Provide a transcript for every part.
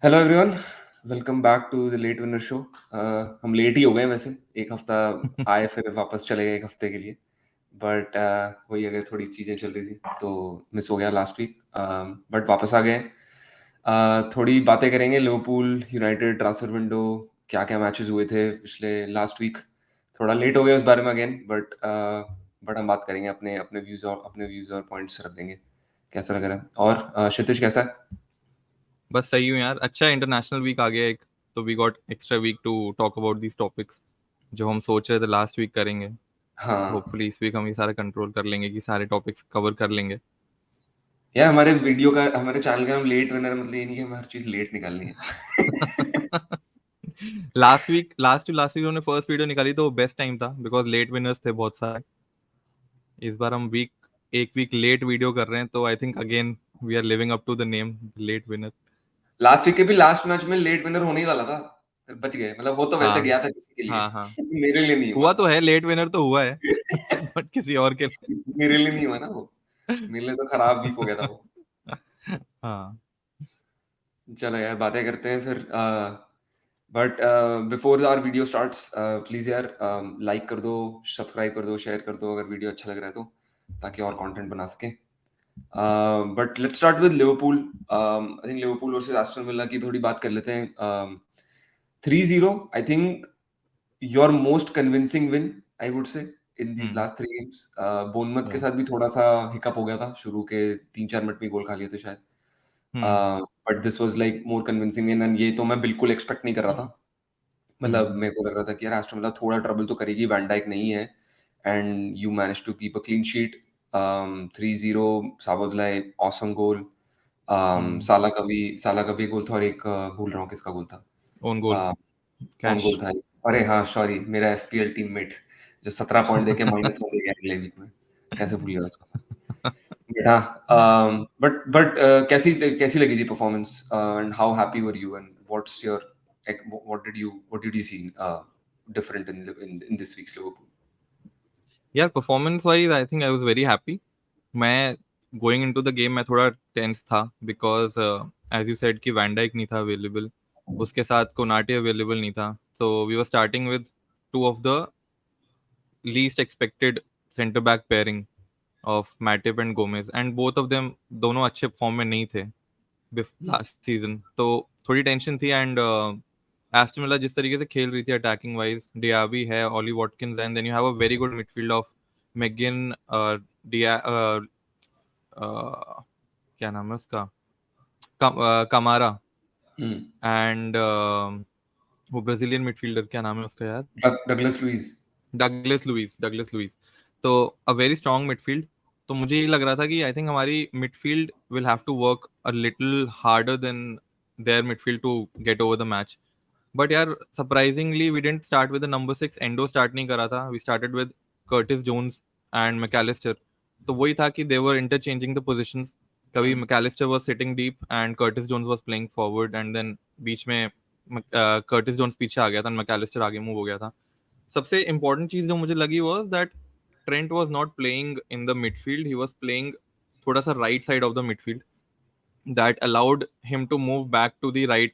Hello everyone, welcome back to the late winner show. हम late ही हो गए वैसे, एक हफ्ता आए फिर वापस चले गए एक हफ्ते के लिए। बट वही अगर थोड़ी चीज़ें चल रही थी तो मिस हो गया लास्ट वीक। बट वापस आ गए। थोड़ी बातें करेंगे लिवरपूल यूनाइटेड ट्रांसफर विंडो, क्या क्या मैचेस हुए थे पिछले लास्ट वीक। थोड़ा लेट हो गया उस बारे में अगेन, बट हम बात करेंगे, अपने अपने व्यूज़ और पॉइंट्स रख देंगे। कैसा लग रहा है? और क्षितिज कैसा है? बस सही हूँ यार। अच्छा इंटरनेशनल वीक आ गया एक, तो we got extra week to talk about these topics जो हम सोच रहे थे लास्ट वीक करेंगे। हाँ होपफुली इस वीक हम ये सारा कंट्रोल कर लेंगे कि सारे टॉपिक्स कवर कर लेंगे। यार, हमारे चैनल का नाम लेट विनर, मतलब ये नहीं कि हमें हर चीज लेट निकालनी है। लास्ट वीक हमने फर्स्ट वीडियो निकाली तो बेस्ट टाइम था बिकॉज लेट विनर्स थे बहुत सारे। इस बार हम एक वीक लेट वीडियो कर रहे हैं तो I think again we are living up to the name late winner. Last week के भी लास्ट मैच में लेट विनर होने ही वाला था, फिर बच गए। मतलब वो तो वैसे हाँ गया था किसी के हाँ हाँ, लिए। मेरे लिए नहीं हुआ। हुआ तो है, लेट विनर तो हुआ है बट किसी और के मेरे लिए नहीं हुआ ना वो। मेरे लिए तो खराब वीक हो गया था वो। हाँ। चलो यार, बातें करते हैं फिर। But before our video starts, please यार, लाइक कर दो, सब्सक्राइब कर दो, शेयर कर दो अगर वीडियो अच्छा लग रहा है तो, ताकि और कंटेंट बना सके। But let's start with Liverpool. I think Liverpool versus Aston villa की थोड़ी बात कर लेते हैं। 3-0, I think your most convincing win, I would say, in these hmm. Last 3 games. Bournemouth के या। साथ भी थोड़ा सा हिकअप हो गया था, शुरू के 3-4 मिनट में गोल खा लिए थे शायद। Hmm. But this was like more convincing win, and ये तो मैं बिल्कुल एक्सपेक्ट नहीं कर रहा था। मतलब हम्म। मेरे को लग रहा था कि यार एस्टन विला थोड़ा ट्रबल तो करेगी, वैन डाइक नहीं है, and you manage to keep a clean sheet. 3-0, Szoboszlai awesome goal. Hmm. Salah का भी एक गोल था, और एक भूल रहा हूँ किसका गोल था। Own goal. On Cash. Goal था एक। अरे हाँ, सॉरी, मेरा एफपीएल टीममेट जो 17 पॉइंट देके माइनस में दे गया अगले वीक में, कैसे भूल गया उसको। बट हाँ, बट कैसी कैसी लगी थी performance, and how happy were you, and what's your, what did you see different in this week's Liverpool? यार performance wise I think I was very happy. मैं गोइंग इनटू द गेम मैं थोड़ा tense था because as you said कि Van Dijk नहीं था available, उसके साथ कोनाटे अवेलेबल नहीं था, so we were starting with two of the least expected centre back pairing of Matip and Gomez, and both of them दोनों अच्छे फॉर्म में नहीं थे लास्ट सीजन, तो थोड़ी टेंशन थी। एंड एस्टन विला जिस तरीके से खेल रही थी अटैकिंग वाइज, डियाबी है, Ollie Watkins, and then you have a very good midfield of McGinn, डिया क्या नाम है उसका, कमारा, हम्म। एंड वो ब्राजीलियन मिडफील्डर क्या नाम है उसका यार, डगलस लुइस। Douglas Louis. तो अ वेरी स्ट्रॉन्ग मिडफील्ड। तो मुझे ये लग रहा था कि आई थिंक हमारी midfield will have to work a little harder then their midfield to get over the match. But यार surprisingly we didn't start with the number 6, Endo start नहीं करा था, we started with Curtis Jones and Mac Allister. तो वही था कि they were interchanging the positions, कभी Mac Allister was sitting deep and Curtis Jones was playing forward, and then बीच में कर्टिस जोन्स पीछे आ गया था, मैकेलिस्टर आगे मूव हो गया था। सबसे इंपॉर्टेंट चीज जो मुझे लगी was that Trent was not playing in the midfield, he was playing थोड़ा सा right side of the midfield, that allowed him to move back to the right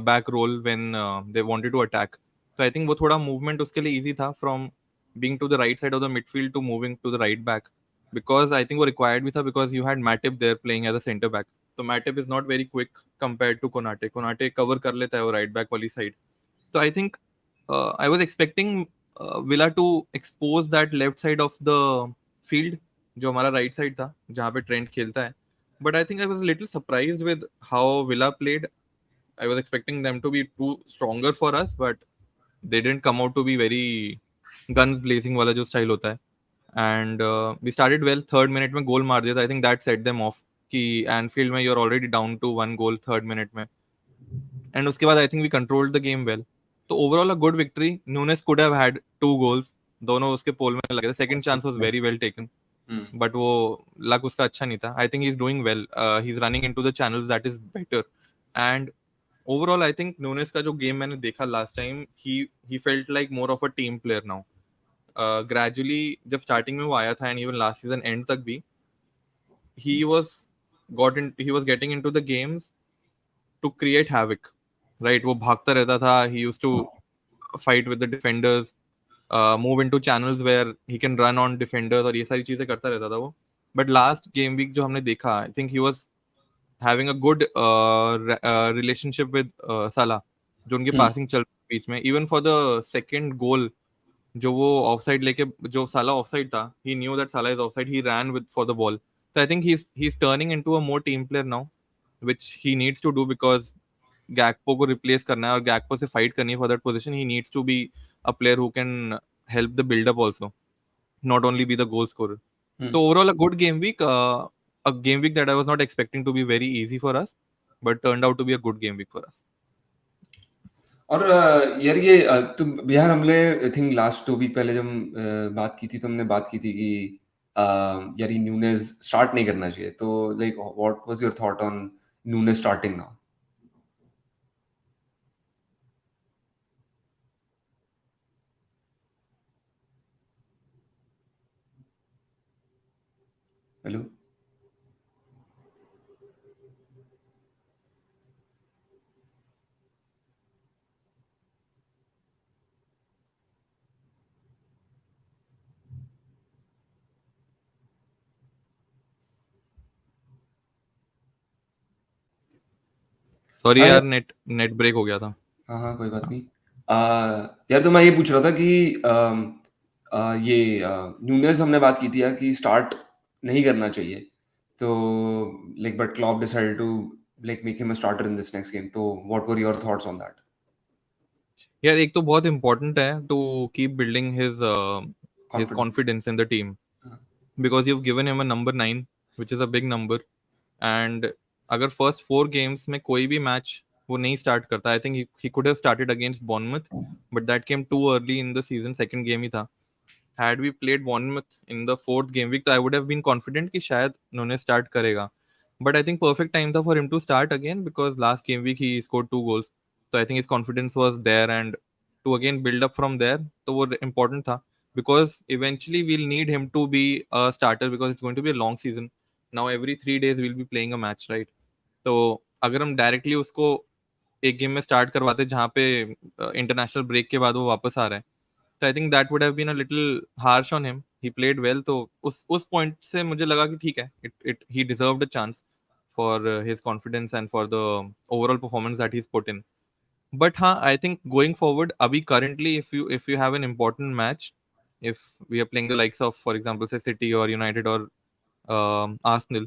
back role when they wanted to attack. So I think वो थोड़ा movement उसके लिए easy था from being to the right side of the midfield to moving to the right back, because I think वो required भी था because you had Matip there playing as a centre back. तो Matip is not very quick compared to Konate. Konate cover कर लेता है वो right back वाली side. So I think I was expecting Villa to expose that left side of the field जो हमारा right side था जहाँ पे ट्रेंट खेलता है. But I think I was a little surprised with how Villa played. I was expecting them to be too stronger for us, but they didn't come out to be very guns blazing वाला जो style होता है. And we started well. Third minute में goal मार दिया था. I think that set them off कि Anfield में you're already down to 1 goal third minute में. And उसके बाद I think we controlled the game well. तो overall a good victory. Nunes could have had 2 goals. दोनों उसके पोल में लगे थे. Second chance was very well taken. But वो लक उसका अच्छा नहीं था. I think he is doing well, he is running into the channels that is better. And overall I think Nunez का जो गेम मैंने देखा last time, he felt like more of a team player now. Gradually जब starting में वो आया था and even last season end तक भी, he was he was getting into the games to create havoc. Right, वो भागता रहता था, he used to fight with the defenders, move into channels where he can run on defenders, और ये सारी चीजें करता रहता था वो. बट लास्ट गेम वीक जो हमने देखा, आई think he was having a good relationship with साला, जो उनकी हम्म पासिंग चल रही थी बीच में, even for the second goal, जो वो ऑफसाइड लेके, जो साला ऑफसाइड था, ही न्यू दैट साला is offside, he ran with for the ball. So I think he's turning into a more team player now, which he needs to do because Gakpo को replace करना है और Gakpo से fight करनी है for that position. He needs to be a player who can help the build up also, not only be the goal scorer. Hmm. So overall a good game week, a game week that I was not expecting to be very easy for us, but turned out to be a good game week for us. और यार ये तुम यार हमने I think last 2 week पहले जब बात की थी तो हमने बात की थी कि यार ये न्यूनेज स्टार्ट नहीं करना चाहिए, तो like what was your thought on Nunez starting now? Hello. Sorry हाँ यार. यार, नेट ब्रेक हो गया था. हाँ हाँ, कोई बात नहीं. यार तो मैं ये पूछ रहा था कि ये न्यूनेज हमने बात की थी यार कि स्टार्ट नहीं करना चाहिए, तो like but Klopp decided to like make him a starter in this next game, तो what were your thoughts on that? यार एक तो बहुत इंपॉर्टेंट है to keep building his confidence. Confidence in the team, because you've given him a number 9, which is a big number. And अगर first 4 games में कोई भी मैच वो नहीं स्टार्ट करता, I think he could have started against Bournemouth, but that came too early in the season, second game ही था. Had we played Bournemouth in the fourth game week, तो I would have been confident कि शायद उन्होंने start करेगा. But I think perfect time था for him to start again, because last game week he scored 2 goals. So I think his confidence was there, and to again build up from there, तो वो important था, because eventually we'll need him to be a starter, because it's going to be a long season. Now every 3 days we'll be playing a match, right? तो अगर हम directly उसको एक game में start करवाते जहाँ पे इंटरनेशनल ब्रेक के बाद वो वापस आ रहा है, तो I think that would have been a little harsh on him. He played well, तो उस पॉइंट से मुझे लगा कि ठीक है, it it he deserved a chance for his confidence and for the overall performance that he is put in. But हाँ, I think going forward, अभी currently if you have an important match, if we are playing the likes of, for example, say City or United or Arsenal,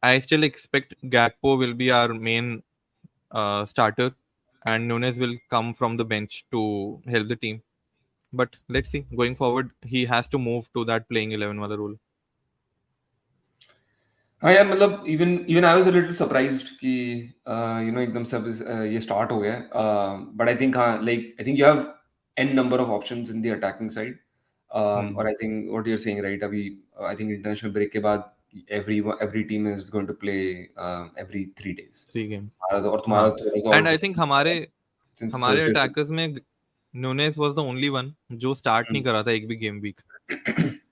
I still expect Gakpo will be our main starter, and Nunes will come from the bench to help the team. But let's see, going forward, he has to move to that playing 11 wala role. हाँ यार, मतलब even even I was a little surprised कि एकदम सब ये start हो गया. But I think हाँ, like I think you have an number of options in the attacking side. और I think what you are saying right, अभी I think international break के बाद every team is going to play every 3 days. 3 games. और तुम्हारा हाँ, थोड़ा सा and और आई थिंक हमारे सिंस हमारे थर्सडे से. अटैकर्स में Nunez was the only one जो स्टार्ट नहीं करा था एक भी गेम वीक.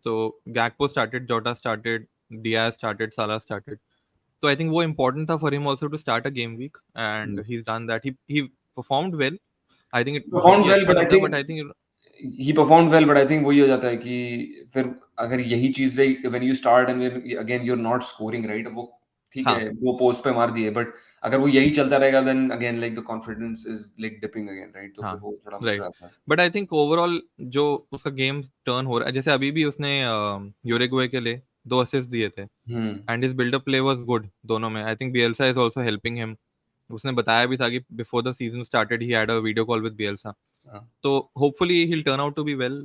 तो Gakpo started, Jota started, Diaz started, Salah started. तो आई थिंक वो इम्पोर्टेंट था for him also to start a game week, and he is done that. He performed well. I think बहुत perform he well, अच्छा but I नहीं था, but think I think. He perform well, but I think वही हो जाता है कि फिर अगर यही चीज रही when you start and again you are not scoring right, वो ठीक है हाँ, 2 पोस्ट पे मार दिए, बट अगर वो यही चलता रहेगा then again like the confidence is like dipping again right, तो फिर हाँ, वो थोड़ा मुश्किल राइट. आता है. बट आई थिंक ओवरऑल जो उसका गेम टर्न हो रहा है, जैसे अभी भी उसने यूरुग्वे के लिए 2 असिस्ट दिए थे, hmm. And his buildup play was good दोनों में. I think Bielsa is also helping him. उसने बताया भी था कि before the season started he had a video call with Bielsa. हाँ. तो hopefully he will turn out to be well.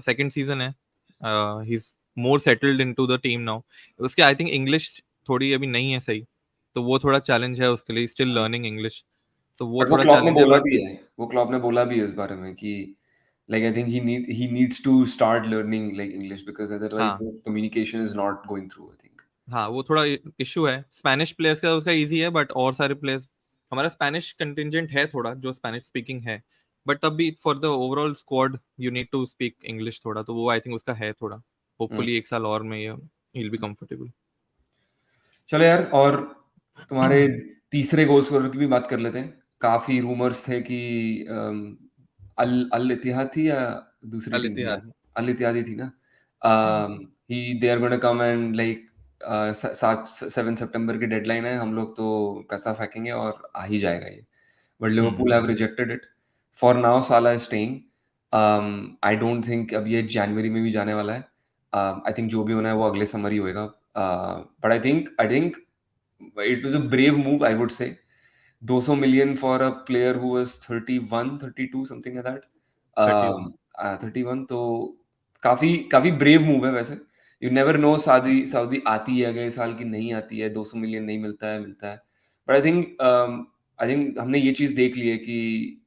Second season है, he is more settled into the team now. उसके I think English थोड़ी अभी नहीं है सही, तो वो थोड़ा चैलेंज है उसके लिए, स्टिल लर्निंग इंग्लिश, तो वो बट वो थोड़ा क्लॉप ने चैलेंज है. बोला बट भी है, वो क्लॉप ने बोला भी है इस बारे में कि like I think he needs to start learning like English because otherwise हाँ, communication is not going through, I think. हाँ, वो थोड़ा इशू है. स्पेनिश प्लेयर्स का उसका इजी है, बट और सारे प्लेयर्स, हमारा स्पेनिश कंटिजेंट है थोड़ा जो स्पेनिश स्पीकिंग है, बट तब भी for the overall squad you need to speak English थोड़ा, तो वो आई थिंक उसका है थोड़ा. होपफुली एक साल और में ये ही विल बी कंफर्टेबल. चलो यार, और तुम्हारे तीसरे गोल स्कोरर की भी बात कर लेते हैं। काफी रूमर्स थे कि अल अल इत्तेहाद थी या दूसरी अल टीम थी यार? इत्तेहाद। अल इत्तेहाद ही थी ना? हाँ। He they are gonna come and like 7 सितंबर की डेडलाइन है, हम लोग तो पैसा फेंकेंगे और आ ही जाएगा ये। But Liverpool have rejected it. For now Salah is staying. I don't think अब ये जनवरी में भी जाने वाला है। आई थिंक जो भी होना है वो अगले समर ही होएगा। But I think it was a brave move, I would say. 200 million for a player who was 31, 32, something like that. 31। 31 तो काफी काफी ब्रेव मूव है वैसे। You never know, Saudi Saudi आती है अगले साल की नहीं आती है, 200 मिलियन नहीं मिलता है। बट आई थिंक हमने ये चीज देख ली है कि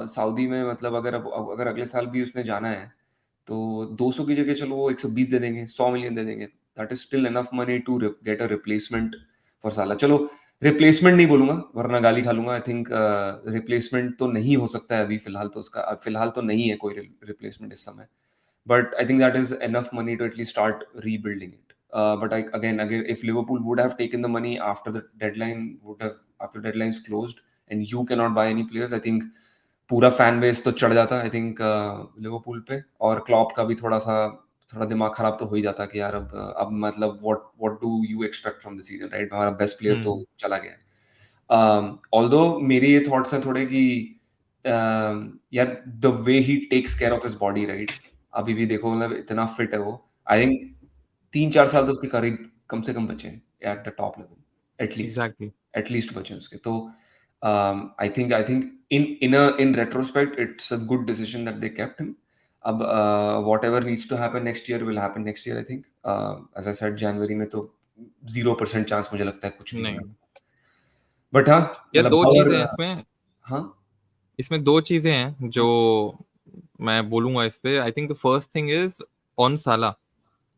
सऊदी में मतलब अगर अगले साल भी उसने जाना है तो 200 की जगह चलो वो 120 दे देंगे, 100 मिलियन दे देंगे। That is still enough money to get a replacement for Salah. चलो रिप्लेसमेंट नहीं बोलूंगा वरना गाली खा लूंगा। आई थिंक रिप्लेसमेंट तो नहीं हो सकता है अभी फिलहाल, तो उसका फिलहाल तो नहीं है कोई रिप्लेसमेंट इस समय। But I think that is enough money to at least start rebuilding it. But again, if Liverpool would have taken the money after the deadline, after deadlines closed, and you cannot buy any players, I think पूरा fan base तो चढ़ जाता I think Liverpool पे। और Klopp का भी थोड़ा दिमाग खराब तो हो ही जाता कि यार अब मतलब what do you expect from the season, right? हमारा बेस्ट प्लेयर तो चला गया है। ऑल्दो मेरे ये थॉट्स हैं थोड़े कि यार the way he takes care of his body, right? अभी भी देखो मतलब इतना फिट है वो। आई थिंक 3-4 साल तो उसके करीब कम से कम बचे हैं at the top level, exactly. At least बचे उसके। तो I think in retrospect it's a good decision that they kept him. अब whatever needs to happen next year will happen next year. I think as I said जनवरी में तो 0% chance मुझे लगता है कुछ भी होने नहीं का। बट हाँ, यार, मतलब दो और चीजें हैं इसमें। हाँ। इसमें दो चीजें हैं जो हाँ। मैं बोलूंगा इस पे। I think the first thing is on Salah.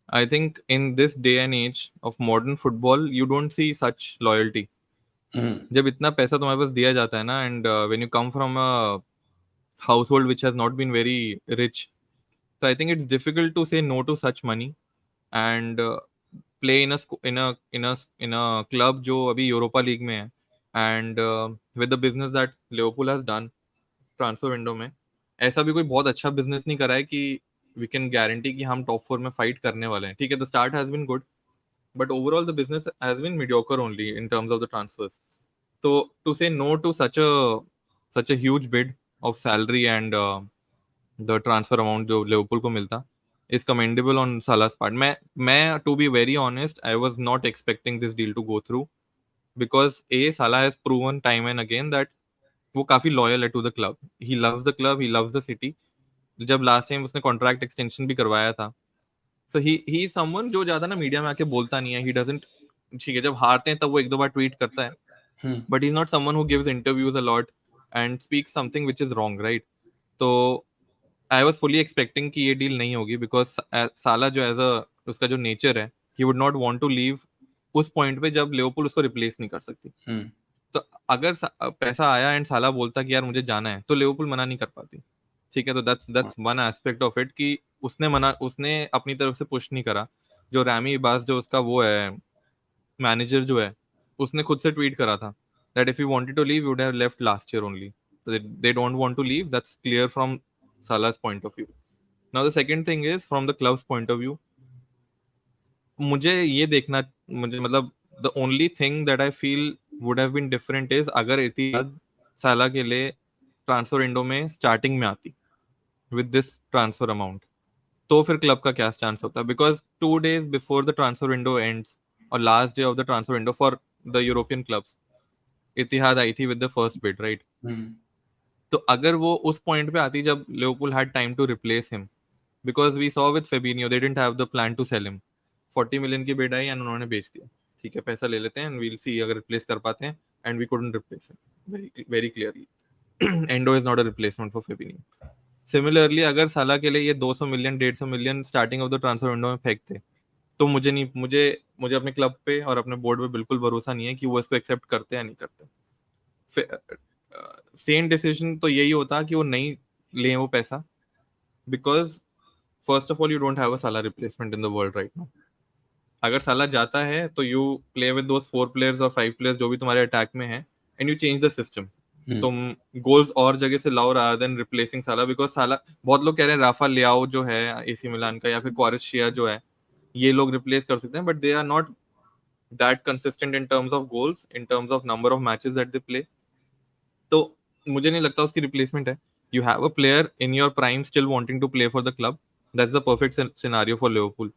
I think in this day and age of modern football you don't see such loyalty. Hmm. जब इतना पैसा तुम्हारे पास दिया जाता है ना, and when you come from a household which has not been very rich, so I think it's difficult to say no to such money and play in a in a club जो अभी Europa league में है। And with the business that Liverpool has done transfer window में, ऐसा भी कोई बहुत अच्छा बिजनेस नहीं करा है कि वी कैन गारंटी कि हम टॉप फोर में फाइट करने वाले हैं। ठीक है, the start has been good, but overall the business has been mediocre only in terms of the transfers. तो to say no to such a huge bid of salary and the transfer amount जो Liverpool को मिलता is commendable on Salah's part. मैं to be very honest, I was not expecting this deal to go through because A, Salah has proven time and again that वो काफी loyal है to the club. He loves the club, he loves the city. जब last time उसने contract extension भी करवाया था, सो ही someone जो ज्यादा ना मीडिया में आके बोलता नहीं है। ही डजंट, ठीक है, जब हारते हैं तब वो एक दो बार ट्वीट करता है, hmm. But he is not someone who gives interviews a lot and speaks something which is wrong, right? तो आई वाज फुली एक्सपेक्टिंग कि ये डील नहीं होगी बिकॉज साला जो एज अ उसका जो नेचर है, he would not want to leave उस पॉइंट पे जब लिवरपूल उसको रिप्लेस नहीं कर सकती। हम्म। तो अगर पैसा आया एंड साला बोलता कि यार मुझे जाना है, तो लिवरपूल मना नहीं कर पाती। ठीक है, तो that's one aspect of it कि उसने अपनी तरफ से पुश नहीं करा। जो रैमी बास जो उसका वो है मैनेजर जो है, उसने खुद से ट्वीट करा था that if you wanted to leave you would have left last year only. They don't want to leave, that's clear from Salah's point of view. Now the second thing is from the club's point of view, मुझे ये देखना, मुझे मतलब the only thing that I feel would have been different is अगर Etihad साला के लिए transfer window में स्टार्टिंग में आती विद दिस ट्रांसफर अमाउंट, तो फिर क्लब का क्या चांस होता? Because 2 days before the transfer window ends और last day of the transfer window for the European clubs, Ittihad आई थी with the first bid, right? Hmm. तो अगर वो उस पॉइंट पे आती जब Liverpool had time to replace him, because we saw with Fabinho they didn't have the plan to sell him. 40 million की बिड आई एंड उन्होंने बेच दिया। ठीक है, पैसा ले लेते हैं एंड वील सी अगर रिप्लेस कर पाते हैं, and we couldn't replace him very very clearly. Endo is not a replacement for Fabinho. Similarly अगर साला के लिए ये 200 million 150 million starting off the transfer window में फेंकते, तो मुझे नहीं मुझे मुझे अपने क्लब पे और अपने बोर्ड पे बिल्कुल भरोसा नहीं है कि वो इसको एक्सेप्ट करते या नहीं करते। सेम डिसीजन तो यही होता कि वो नहीं लें वो पैसा, because first of all you don't have a Salah replacement in the world right now. अगर साला जाता है तो you play with those 4 players और 5 प्लेयर्स जो भी तुम्हारे अटैक में है, and you change the system. Hmm. तुम गोल्स और जगह से लाओ rather than replacing Salah, because Salah, बहुत लोग कह रहे हैं राफा लियाओ जो है एसी मिलान का, या फिर क्वारेशिया जो है, ये लोग रिप्लेस कर सकते हैं, but they are not that consistent in terms of goals, in terms of number of matches that they play. तो मुझे नहीं लगता उसकी रिप्लेसमेंट है। You have a player in your prime still wanting to play for the club, that's the perfect scenario for Liverpool.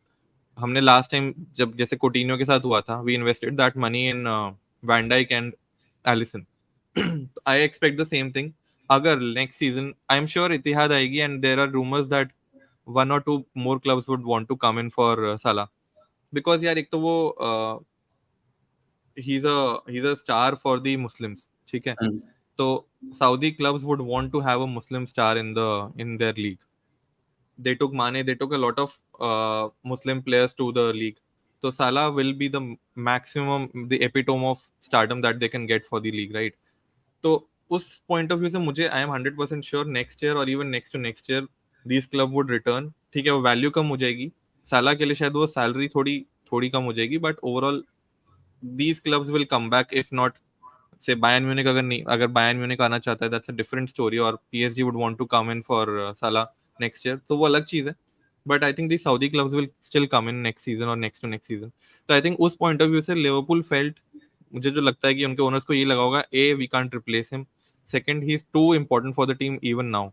हमने last time जब जैसे Coutinho के साथ हुआ था, we invested that money in Van Dijk and Alisson. I expect the same thing. अगर next season I am sure Ittihad आएगी and there are rumours that 1 or 2 more clubs would want to come in for Salah, because यार एक तो वो he's a star for the Muslims, ठीक है? हम्म। तो Saudi clubs would want to have a Muslim star in their league. They took Mane, they took a lot of Muslim players to the league. So Salah will be the maximum, the epitome of stardom that they can get for the league, right? तो उस point of view से मुझे I am 100% sure next year और even next to next year this club would return. ठीक है, वो value कम हो जाएगी, साला के लिए शायद वो सैलरी थोड़ी थोड़ी कम हो जाएगी, but overall these clubs will come back, if not say Bayern Munich, अगर नहीं, अगर बायर्न म्यूनिक आना चाहता है दैट्स अ डिफरेंट स्टोरी, और PSG would want to come in for Salah next year, तो वो अलग चीज है। But I think the Saudi clubs will still come in next season और नेक्स्ट टू नेक्स्ट सीजन। तो आई थिंक उस point of view से Liverpool felt, मुझे जो लगता है कि उनके ओनर्स को ये लगा होगा, A V can't replace him, second he is two important for the team even now.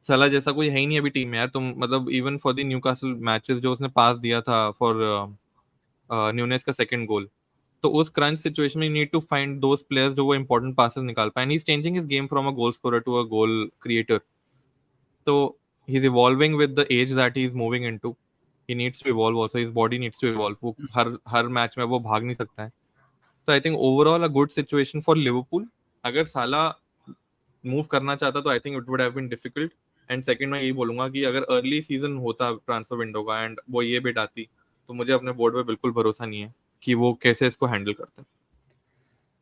सलाह जैसा कोई है ही नहीं अभी टीम में यार, तुम मतलब even for the Newcastle matches जो उसने पास दिया था फॉर न्यूनेस का सेकंड गोल, तो उस क्रंच सिचुएशन में you need to find those players जो वो इंपॉर्टेंट पासेस निकाल पाए, and he is changing his game from a goal scorer to a goal creator. तो he is evolving with the age that he is moving into, he needs to evolve also, his body needs to evolve, वो हर हर match में वो भाग नहीं सकता है। तो I think overall a good situation for Liverpool. अगर साला मूव करना चाहता तो I think it would have been difficult. And second मैं यही बोलूंगा कि अगर अर्ली सीजन होता ट्रांसफर विंडो का एंड वो ये बिट आती, तो मुझे अपने बोर्ड पे बिल्कुल भरोसा नहीं है कि वो कैसे इसको हैंडल करते हैं।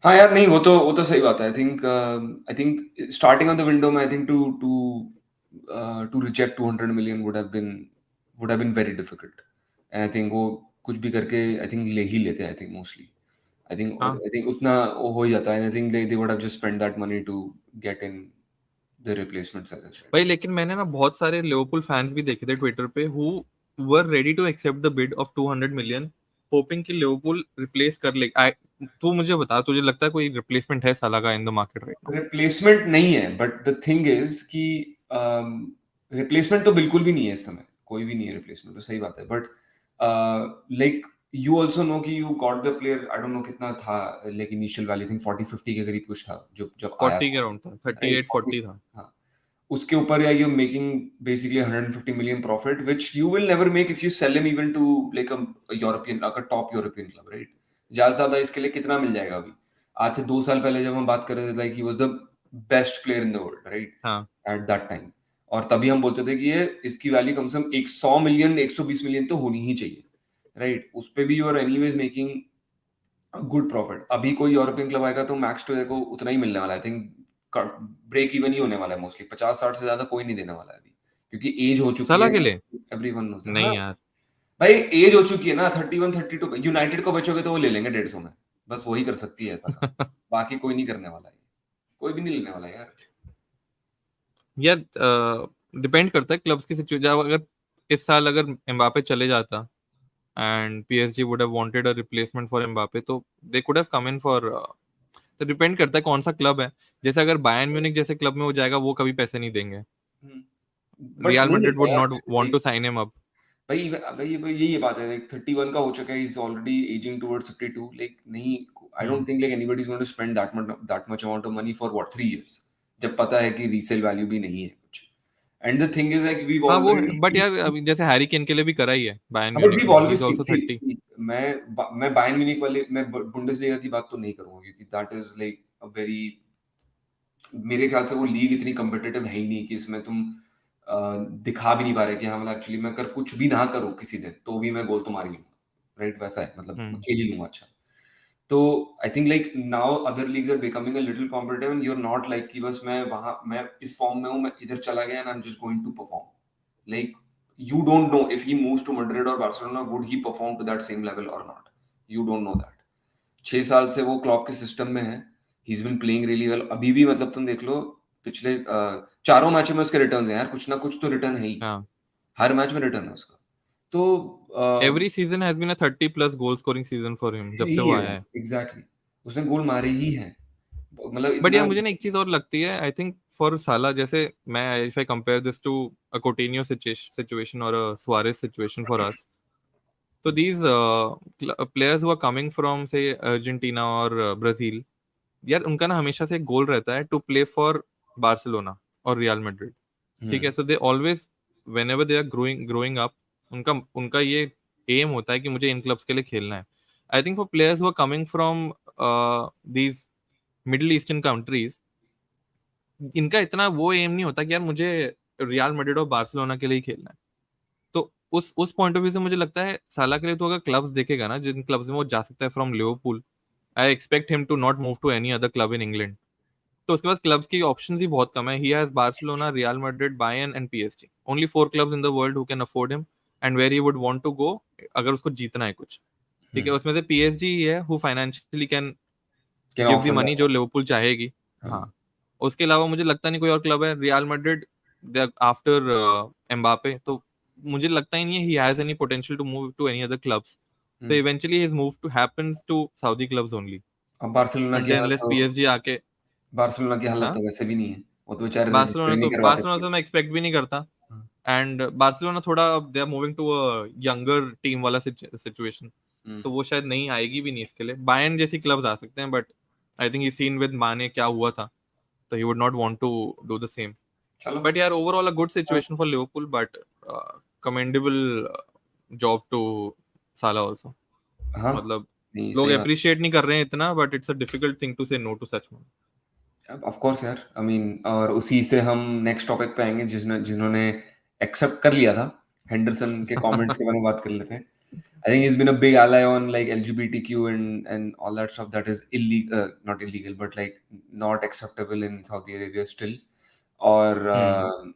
हाँ यार, नहीं वो तो सही बात है। I think starting off the window में I think to reject 200 million would have been very difficult. And I think वो कुछ भी करके आई थिंक ले ही लेते हैं, आई थिंक मोस्टली। हाँ आई थिंक उतना वो हो ही जाता है। I think they would have just spent that money to get in the replacements, as I said. भाई, लेकिन मैंने ना बहुत सारे लिवरपूल फैंस भी देखे थे ट्विटर पे who were ready to accept the bid of 200 million, hoping कि लिवरपूल रिप्लेस कर ले। तू मुझे बता, तुझे लगता है कोई रिप्लेसमेंट है साला का in the market right now? Replacement नहीं है, बट द थिंग इज कि रिप्लेसमेंट तो बिल्कुल भी नहीं है इस समय, कोई भी नहीं है रिप्लेसमेंट, तो सही बात है। But like you also know कि you got the player, I don't know कितना था, लाइक इनिशियल वैल्यू थिंक 40-50 के करीब कुछ था जब जब आया 40 के था, अराउंड था, राइट? 38-40 था। हाँ, उसके ऊपर या you making basically 150 million profit which you will never make if you sell him even to like a European, a top European club, right? ज्यादा से ज्यादा इसके लिए कितना मिल जाएगा अभी? आज से 2 साल पहले जब हम बात कर रहे थे, like he was the best player in the world, right? हाँ एट दैट टाइम। और तभी हम बोलते थे कि ये इसकी वैल्यू कम से कम 100 मिलियन 120 मिलियन तो होनी ही चाहिए, राइट? उस पे भी you are anyways making good profit. अभी कोई यूरोपियन क्लब आएगा तो मैक्स टू देखो उतना ही मिलने वाला है। आई थिंक ब्रेक इवन ही होने वाला है मोस्टली, 50-60 से ज्यादा कोई नहीं देने वाला है अभी, क्योंकि एज हो चुकी साला है। के लिए? Everyone knows. हाँ नहीं यार। भाई, एज हो चुकी है ना, 31-32। यूनाइटेड को बचोगे तो वो ले लेंगे 150 में, बस वही कर सकती है ऐसा काम। बाकी कोई नहीं करने वाला है, कोई भी नहीं लेने वाला है यार। यार डिपेंड करता है क्लब्स की सिचुएशन। अगर इस साल अगर एम्बापे चले जाता and PSG would have wanted a replacement for Mbappe, तो they could have come in for, तो डिपेंड करता है कौन सा क्लब है। जैसे अगर बायर्न म्यूनिक जैसे क्लब में हो जाएगा, वो कभी पैसे नहीं देंगे। बट रियल नहीं मैड्रिड मिलता वुड नॉट वांट यार। To sign him up. भाई भाई भाई यही बात है, लाइक 31 का हो चुका है, is already ageing towards 52, like नहीं। I don't think like anybody is going to spend that much amount of money for what 3 years, जब पता है कि रीसेल वैल्यू भी नहीं है कुछ। And the thing is like we हाँ वो, ऑलरेडी बट यार अभी जैसे हैरी केन के लिए भी करा ही है बायर्न बट म्यूनिक वी ने, ही ऑलवेज इज आल्सो 30। सी। मैं बायर्न म्यूनिख वाले, मैं बुंडेसलीगा की बात तो नहीं करूंगा, क्योंकि that is like a very, मेरे ख्याल से वो लीग इतनी कम्पिटिटिव है ही नहीं कि इसमें तुम दिखा भी नहीं पा रहे कि हाँ, मतलब एक्चुअली मैं कर कुछ भी ना करूँ किसी दिन तो भी मैं गोल तो मार ही लूंगा, राइट? वैसा है, मतलब मैं हम्म। खेल ही लूंगा अच्छा। तो I think like now other leagues are becoming a little competitive and you are not like कि बस मैं वहां, मैं इस फॉर्म में हूँ, मैं इधर चला गया and I am just going to perform. Like you don't know if he moves to Madrid or Barcelona, would he perform to that same level or not? You don't know that. 6 साल से वो Klopp के system में है. He's been playing really well. अभी भी मतलब तुम देख लो, पिछले चारों मैचों में उसके रिटर्न्स हैं यार, कुछ ना कुछ तो रिटर्न है ही. हाँ, हर मैच में रिटर्न है उसका. तो every season has been a 30 plus goal scoring season for him जब से ही वो है. आया है. एग्जैक्टली. उसने गोल मारे ही हैं. मतलब बट इतना. यार मुझे ना एक चीज और लगती है, आई थिंक फॉर साला, जैसे मैं if I compare this to a Coutinho situation और a Suarez situation for us, तो these players who are coming from से अर्जेंटीना और ब्राजील, यार उनका ना हमेशा से एक गोल रहता है टू प्ले फॉर बार्सिलोना और रियल मैड्रिड. ठीक है, hmm. So they always whenever they are growing growing up, उनका उनका ये एम होता है कि मुझे इन क्लब्स के लिए खेलना है. I think for players who are coming from these middle eastern countries, इनका इतना वो एम नहीं होता कि यार मुझे रियल मैड्रिड और बार्सिलोना के लिए ही खेलना है. तो उस पॉइंट ऑफ व्यू से मुझे लगता है साला के लिए तो अगर क्लब्स देखेगा ना, जिन क्लब्स में वो जा सकता है from Liverpool, I expect him to not move to any other club in England. तो उसके पास क्लब्स की ऑप्शंस ही बहुत कम है. He has Barcelona, Real Madrid, Bayern and PSG, only 4 clubs in the world who can afford him and where he would want to go अगर उसको जीतना है कुछ. ठीक है, हम्म. उसमें से पीएसजी ही है who financially can can give the offer money जो दैट. लिवरपूल चाहेगी. हाँ. हाँ, उसके अलावा मुझे लगता नहीं कोई और क्लब है. Real Madrid, they are after Mbappe, तो मुझे लगता ही नहीं है he has any potential to move to any other clubs. तो hmm. Eventually his move to happens to Saudi clubs only, अब बार्सिलोना की अनटिल हालत अनलेस तो. पीएसजी आके. बार्सिलोना की हालत हाँ, तो वैसे भी नहीं है. वो तो बेचारे रजिस्टर बार्सिलोना ही नहीं तो करवाते बार्सिलोना से प्लेयर्स. मैं एक्सपेक्ट भी नहीं करता. हाँ. एंड बार्सिलोना थोड़ा they are moving to a younger team वाला सिचुएशन, हम्म. तो वो शायद नहीं आएगी भी नहीं इसके लिए. बायर्न जैसी क्लब्स आ सकते हैं, but I think he seen with माने क्या हुआ था, तो he would not want to do the same. चलो. बट यार ओवरऑल अ गुड हाँ. Situation for Liverpool, but commendable job to Salah also. हाँ. मतलब नहीं, लोग सही बात. अप्रिशिएट नहीं कर रहे हैं इतना, but it's a difficult thing to say no to such man. Of course यार, आई मीन, और उसी से हम नेक्स्ट टॉपिक पे आएंगे जिन्होंने एक्सेप्ट कर लिया था. हेंडरसन के कमेंट्स के बारे में बात कर लेते हैं. I think he's been a big ally on like LGBTQ and all that stuff that is illegal, not illegal, but like not acceptable in Saudi Arabia still. और हम्म.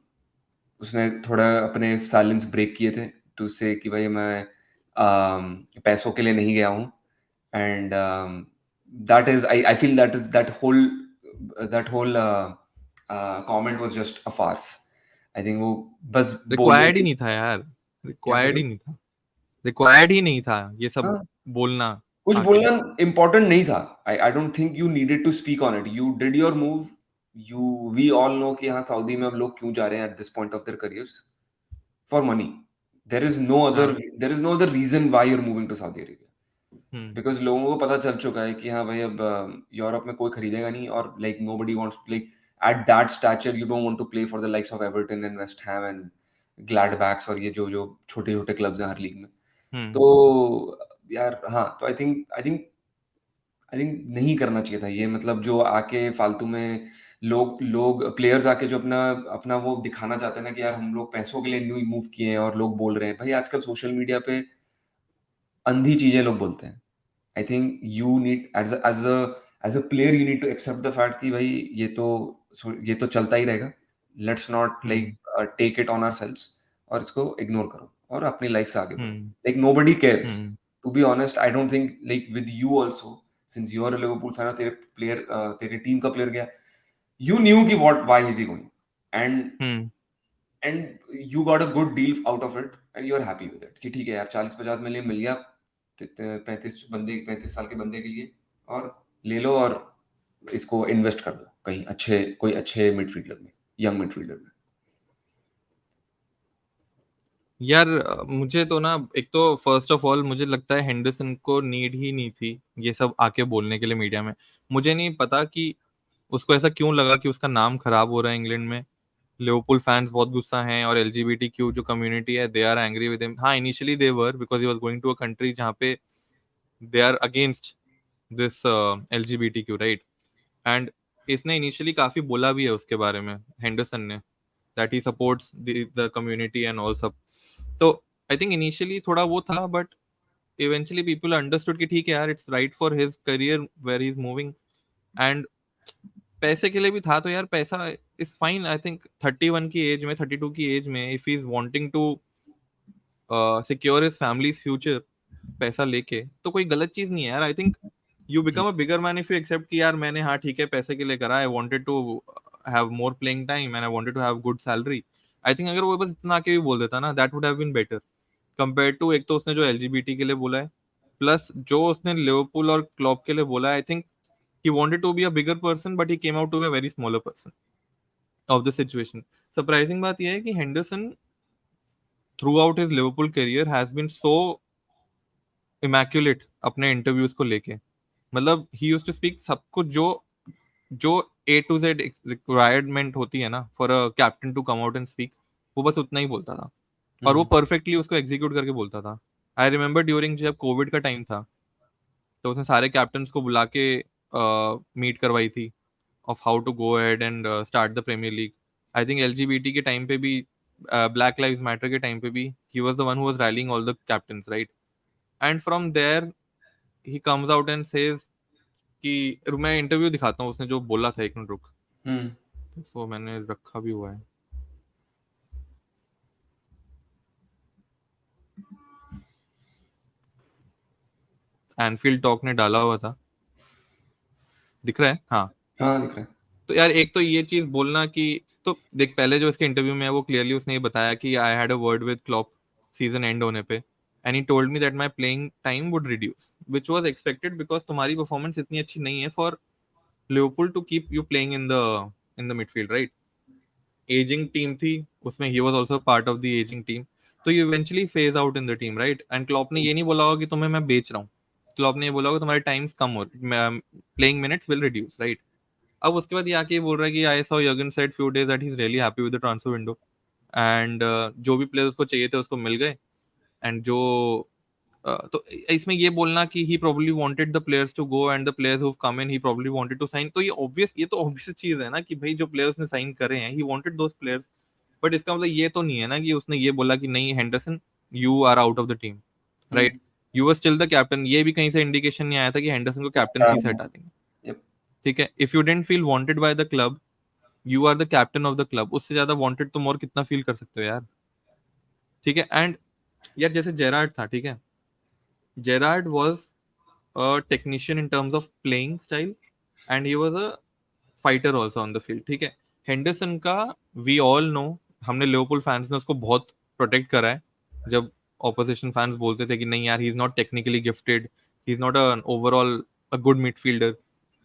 उसने थोड़ा अपने साइलेंस ब्रेक किए थे टू से कि भाई मैं पैसों के लिए नहीं गया हूँ. And that is, I feel that whole comment was just a farce. I think वो बस बोलने रिक्वायर्ड ही के. नहीं था यार. क्या कह रिक्वायर्ड रहे ही हो? नहीं था. रिक्वायर्ड ही नहीं था ये सब हाँ. बोलना कुछ आके. बोलना इम्पोर्टेंट नहीं था. I don't think you needed to speak on it. You did your move. We all know कि हाँ, सऊदी में अब लोग क्यों जा रहे हैं at this point of their careers. For money. हाँ. There is no other reason why you are moving to Saudi Arabia. Hmm. Because लोगों को पता चल चुका है कि हाँ भाई, अब यूरोप में कोई खरीदेगा नहीं. और like nobody wants, like at that stature you don't want to play for the likes of Everton and West Ham and Gladbachs और ये जो जो छोटे छोटे क्लब्स हैं हर लीग में. हम्म. तो यार हाँ, तो आई थिंक नहीं करना चाहिए था ये. मतलब जो आके फालतू में लोग लोग प्लेयर्स आके जो अपना अपना वो दिखाना चाहते हैं ना कि यार हम लोग पैसों के लिए न्यू मूव किए हैं, और लोग बोल रहे हैं. भाई आजकल सोशल मीडिया पे अंधी चीजें लोग बोलते हैं. I think you need as a player you need to accept the fact कि भाई ये तो चलता ही रहेगा. Let's not like hmm. Take it on ourselves, और इसको इग्नोर करो और अपनी लाइफ से आगे बढ़ो. Hmm. Like nobody cares. Hmm. To be honest, I don't think like with you also, since you are a Liverpool fan और तेरे टीम का प्लेयर गया, you knew कि what why is he going, and hmm. and you got a good deal out of it and you are happy with it कि ठीक है यार, 40-50 million मिल गया 35 साल के बंदे के लिए, और ले लो और इसको इन्वेस्ट कर दो कहीं कोई अच्छे मिडफील्डर में, यंग मिडफील्डर में. यार मुझे तो ना एक तो फर्स्ट ऑफ ऑल मुझे लगता है हेंडरसन को नीड ही नहीं थी ये सब आके बोलने के लिए मीडिया में. मुझे नहीं पता कि उसको ऐसा क्यों लगा कि उसका नाम खराब हो रहा है इंग्लैंड में. लिवरपूल फैंस बहुत गुस्सा हैं और एलजीबीटीक्यू जो कम्युनिटी है they are angry with him. हाँ, initially they were because he was going to a country जहाँ पे they are against this LGBTQ, right. And इसने इनिशियली काफी बोला भी है उसके बारे में, हेंडरसन ने, that he supports the community and all सब. तो आई थिंक इनिशियली थोड़ा वो था, बट इवेंचुअली पीपल अंडरस्टूड कि ठीक है यार, it's right for his career where he is moving. And पैसे के लिए भी था, तो यार पैसा इज फाइन. आई थिंक 31 की एज में, 32 की एज में, if he is wanting to secure his family's future पैसा लेके, तो कोई गलत चीज नहीं है यार। I think you become a bigger man if you accept कि यार मैंने, हाँ ठीक है, पैसे के लिए करा, I wanted to have more playing time and I wanted to have good salary. I think अगर वो बस इतना आके भी बोल देता ना, that would have been better compare to, एक तो उसने जो एलजीबीटी के लिए बोला है, प्लस जो उसने लिवरपूल और क्लॉप के लिए बोला है। I think he wanted to be a bigger person but he came out to be a very smaller person of the situation. Surprising बात यह है कि Henderson throughout his Liverpool career has been so immaculate अपने interviews को लेके। मतलब ही used to speak सब कुछ जो जो ए टू जेड रिक्वायरमेंट होती है ना for a captain to come out and speak, वो बस उतना ही बोलता था और वो हम्म। परफेक्टली उसको एग्जीक्यूट करके बोलता था। आई रिमेम्बर ड्यूरिंग जब कोविड का टाइम था, तो उसने सारे कैप्टन्स को बुला के मीट करवाई थी of how to go ahead and start the Premier League. I think LGBT के टाइम पे भी, ब्लैक लाइव्स मैटर के टाइम पे भी, he was the one who was rallying all the captains, right? And from there he comes out and says कि मैं interview दिखाता हूँ उसने जो बोला था, एक मिनट रुक, हम्म। सो मैंने रखा भी हुआ है। एनफील्ड टॉक ने डाला हुआ था, दिख रहा है? हाँ। हाँ, दिख रहा है। तो यार एक तो ये चीज बोलना कि, तो देख पहले जो इसके इंटरव्यू में है वो क्लियरली उसने ये बताया कि I had a word with Klopp season end होने पे, and he told me that my playing time would reduce which was expected because तुम्हारी परफॉर्मेंस इतनी अच्छी नहीं है for Liverpool to keep you playing in the midfield, right? Aging team थी, उसमें he was also part of the aging team, तो you eventually phase out in the team, right? And Klopp ने ये नहीं बोला होगा कि तुम्हें मैं बेच रहा हूँ, क्लॉप ने ये बोला होगा तुम्हारे टाइम्स कम हो, playing minutes will reduce, right? अब उसके बाद ये आके ये बोल रहा है कि I saw Jurgen said few days that he is really happy with the transfer window, and जो भी प्लेयर्स उसको चाहिए थे उसको मिल गए। एंड जो तो इसमें ये बोलना कि he probably wanted the players to go and the players who come in he probably wanted to sign, तो ये तो ऑब्वियस चीज है ना कि भाई जो प्लेयर्स ने साइन करे हैं he wanted those players. But इसका मतलब ये तो नहीं है ना कि उसने ये बोला कि नहीं Henderson, you are out of the team, right? Hmm. You were still the captain. ये भी कहीं से इंडिकेशन नहीं आया था कि हेंडरसन को कैप्टनसी से हाँ। हटा देंगे। यप। ठीक है, if you didn't feel wanted by the club, you are the captain of the club, उससे ज्यादा वांटेड तुम और कितना फील कर सकते हो यार? ठीक है। एंड यार जैसे जेरार्ड था, ठीक है, Gerrard was a technician in terms of playing style and he was a fighter also on the field, ठीक है। हेंडरसन का वी ऑल नो, हमने लिवरपूल फैंस ने उसको बहुत प्रोटेक्ट करा है जब ऑपोजिशन फैंस बोलते थे कि नहीं यार he is not technically gifted, he is not a overall a good midfielder,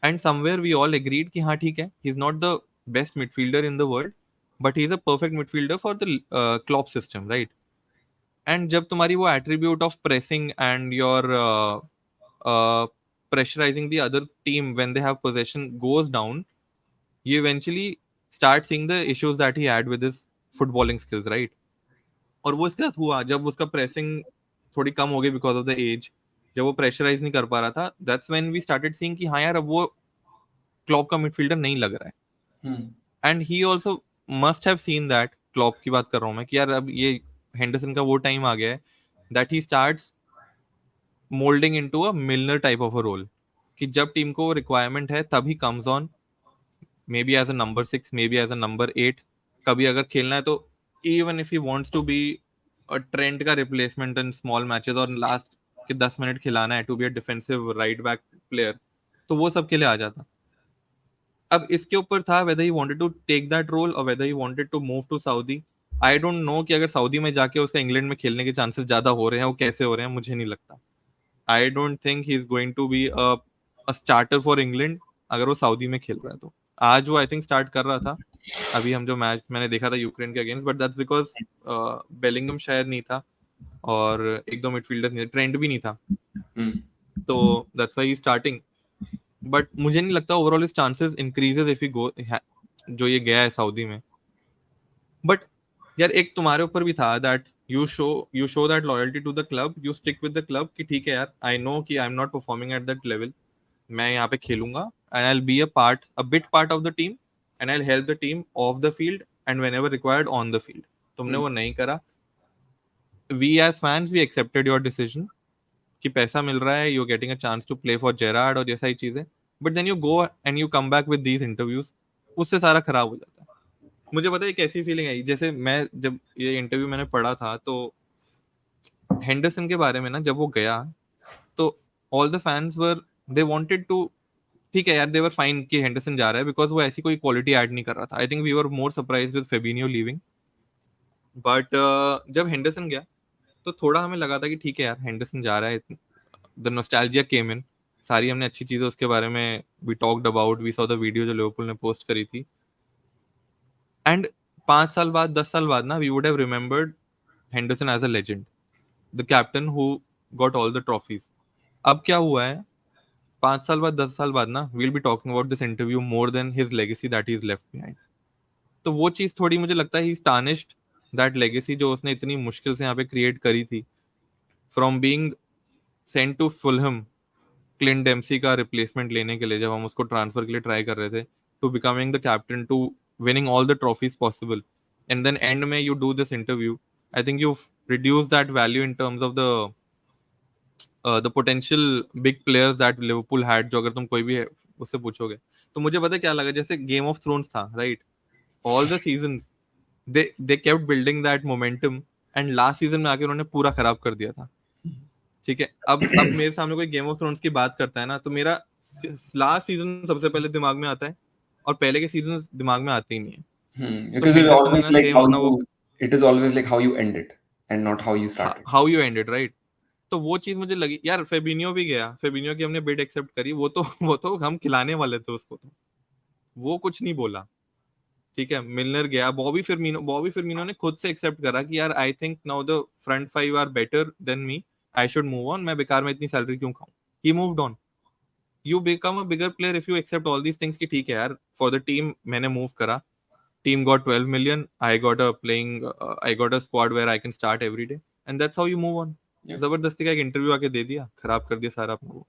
and somewhere we all agreed कि हाँ ठीक है, he is not the best midfielder in the world but he is a perfect midfielder for the Klopp system, right? And जब तुम्हारी वो attribute of pressing and your pressurizing the other team when they have possession goes down, you eventually start seeing the issues that he had with his footballing skills, right? और वो इसके साथ हुआ जब उसका प्रेसिंग थोड़ी कम हो गई बिकॉज ऑफ द एज, जब वो प्रेशराइज नहीं कर पा रहा था, that's when we started seeing कि हाँ यार अब वो क्लॉप का मिडफील्डर नहीं लग रहा है। हम्म। And he also must have seen that, Klopp की बात कर रहा हूँ मैं, कि यार अब ये हेंडरसन का वो टाइम आ गया है that he starts moulding into a Milner type of a role, कि जब टीम को रिक्वायरमेंट है तभी comes on, maybe as a number 6, maybe as a number 8, कभी अगर खेलना है तो even if he wants to be a Trent का रिप्लेसमेंट इन स्मॉल मैचेस और लास्ट के 10 मिनट खिलाना है to be a defensive right back player, तो वो सब के लिए आ जाता। अब इसके ऊपर था whether he wanted to take that role और whether he wanted to move to Saudi. I don't know कि अगर सऊदी में जाके उसका इंग्लैंड में खेलने के चांसेस ज्यादा हो रहे हैं, वो कैसे हो रहे हैं मुझे नहीं लगता। I don't think he is going to be a starter for England अगर वो सऊदी में खेल रहा है तो। आज वो आई थिंक स्टार्ट कर रहा था, अभी हम जो मैच मैंने देखा था यूक्रेन के against, but that's because Bellingham शायद नहीं था और एक दो मिडफील्डर्स नहीं, ट्रेंड भी नहीं था, हम्म। तो that's why he starting. But मुझे नहीं लगता ओवरऑल इस chances increases if you go, जो ये गया है सऊदी में। बट यार एक तुम्हारे ऊपर भी था that you show that loyalty to the club, you stick with the club कि ठीक है यार आई नो कि I am not performing at that level, मैं यहाँ पे खेलूंगा and I will be a bit part of the team and I will help the team of the field and whenever required on the field. तुमने hmm. वो नहीं करा। We as fans we accepted your decision कि पैसा मिल रहा है, you getting a chance to play for Gerrard और जैसा ही चीजें, but then you go and you come back with these interviews, उससे सारा खराब हो जाता है। मुझे पता है एक ऐसी फीलिंग आई, जैसे मैं जब ये इंटरव्यू मैंने पढ़ा था तो हेंडरसन के बारे में ना, जब वो गया तो all the fans were, they wanted to, ठीक है यार, दे वर फाइन कि हेंडरसन जा रहा है, बिकॉज वो ऐसी कोई क्वालिटी ऐड नहीं कर रहा था। I think we were more surprise with Fabinho leaving. But जब हेंडरसन गया तो थोड़ा हमें लगा था कि ठीक है यार, हेंडरसन जा रहा है, द नॉस्टैल्जिया केम इन। सारी हमने अच्छी चीजें उसके बारे में we talked about, we saw the video जो लिवरपूल ने पोस्ट करी थी। एंड 5 साल बाद, 10 साल बाद ना, we would have remembered Henderson as a legend, the captain who got all the trophies. अब क्या हुआ है, 5 साल बाद, 10 साल बाद ना, we'll be talking about this interview more than his legacy that is left behind. तो वो चीज थोड़ी मुझे लगता है ही टार्निश्ड दैट लेगेसी जो उसने इतनी मुश्किल से यहाँ पे क्रिएट करी थी, from being sent to Fulham Clint Dempsey का रिप्लेसमेंट लेने के लिए, जब हम उसको ट्रांसफर के लिए ट्राई कर रहे थे, to becoming the captain, to winning all the trophies possible, and then end में you do this interview. I think you reduce that value in terms of the potential big players that Liverpool had, जो अगर तुम कोई भी उससे पूछोगे। तो मुझे पता है क्या लगा, जैसे गेम ऑफ थ्रोन्स था, right? All the seasons they kept building that momentum, and last season में आके उन्होंने पूरा खराब कर दिया था। ठीक है, अब मेरे सामने कोई गेम ऑफ थ्रोन्स की बात करता है ना, तो मेरा लास्ट सीजन सबसे पहले दिमाग में आता है, और पहले के सीजन दिमाग में आते ही नहीं है। तो Because it's हेंडरसन always में like सेम how अपना वो, you, it is always like how you end it and not how you started. How you ended, right? तो वो चीज मुझे लगी यार। फेबिनियो भी गया, फेबिनियो की हमने बिड एक्सेप्ट करी, वो तो वो तो हम खिलाने वाले थे उसको, तो वो कुछ नहीं बोला। ठीक है, मिलनर गया, बॉबी फिर्मिनो ने खुद से एक्सेप्ट करा कि यार I think now the front five are better than me, I should move on, मैं बेकार में इतनी सैलरी क्यों खाऊं। He moved on. You become a bigger player if you accept all these things, कि ठीक है यार, फॉर द टीम मैंने मूव करा, team got 12 million, I got a squad where I can start every day, and that's how you move on. Yeah. जबरदस्ती का एक interview आके दे दिया, खराब कर दिया सारा अपना वो।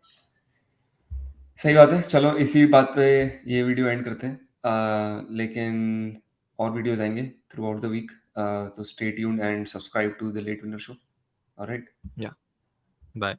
सही बात है। चलो इसी बात पे ये वीडियो एंड करते हैं। लेकिन और वीडियोस आएंगे थ्रू आउट द वीक, तो stay tuned and subscribe to the late winner show. Alright. Yeah, bye.